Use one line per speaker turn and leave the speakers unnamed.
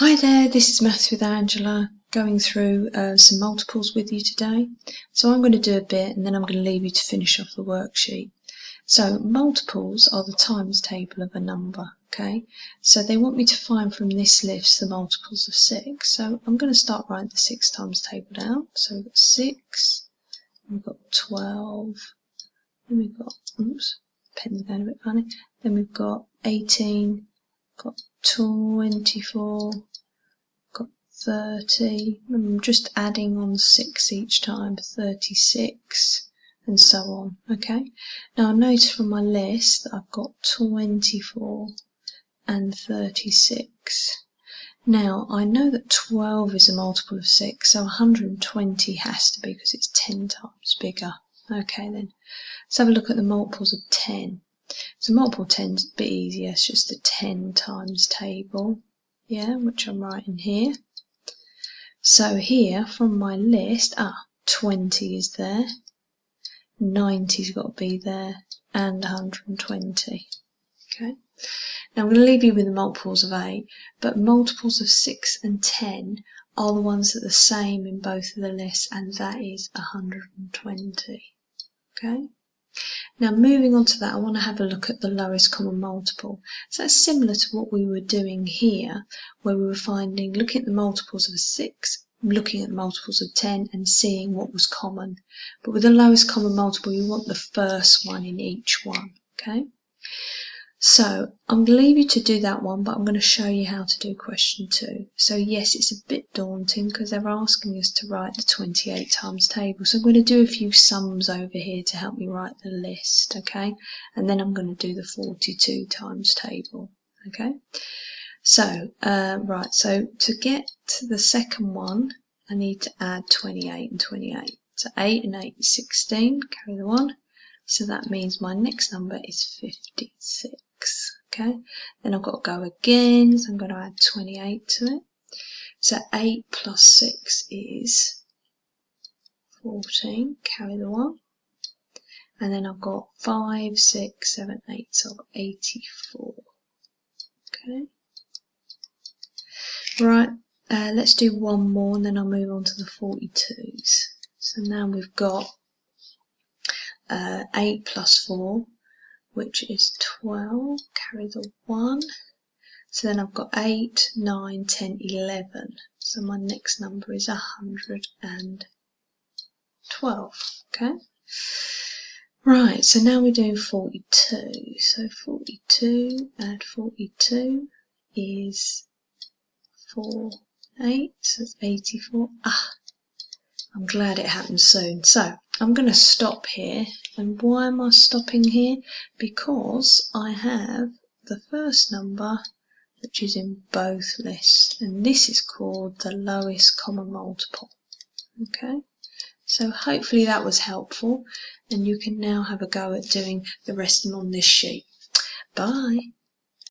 Hi there, this is Maths with Angela, going through some multiples with you today. So I'm going to do a bit and then I'm going to leave you to finish off the worksheet. So multiples are the times table of a number, okay? So they want me to find from this list the multiples of 6. So I'm going to start writing the 6 times table down. So we've got 6, we've got 12, then we've got, oops, pen's going a bit funny, then we've got 18, got 24, got 30, I'm just adding on 6 each time, 36, and so on, okay? Now notice from my list that I've got 24 and 36. Now I know that 12 is a multiple of 6, so 120 has to be because it's 10 times bigger. Okay then, let's have a look at the multiples of 10. So multiple of 10 is a bit easier, it's just the 10 times table, yeah, which I'm writing here. So here from my list, 20 is there, 90's got to be there, and 120. Okay. Now I'm going to leave you with the multiples of 8, but multiples of 6 and 10 are the ones that are the same in both of the lists, and that is 120. Okay. Now moving on to that, I want to have a look at the lowest common multiple. So that's similar to what we were doing here, where we were looking at the multiples of 6, looking at the multiples of 10 and seeing what was common. But with the lowest common multiple, you want the first one in each one, okay? So I'm going to leave you to do that one, but I'm going to show you how to do question 2. So yes, it's a bit daunting because they're asking us to write the 28 times table. So I'm going to do a few sums over here to help me write the list, okay? And then I'm going to do the 42 times table, okay? So, right, so to get to the second one, I need to add 28 and 28. So 8 and 8 is 16, carry the 1. So that means my next number is 56. Okay, then I've got to go again, so I'm going to add 28 to it. So 8 plus 6 is 14, carry the 1. And then I've got 5, 6, 7, 8, so I've got 84. Okay. Right, let's do one more and then I'll move on to the 42s. So now we've got 8 plus 4, which is 12, carry the 1. So then I've got 8, 9, 10, 11. So my next number is 112, okay? Right, so now we're doing 42. So 42, add 42 is 4, 8, so it's 84. I'm glad it happened soon. So I'm going to stop here. And why am I stopping here? Because I have the first number which is in both lists, and this is called the lowest common multiple. Okay, so hopefully that was helpful, and you can now have a go at doing the rest of them on this sheet. Bye.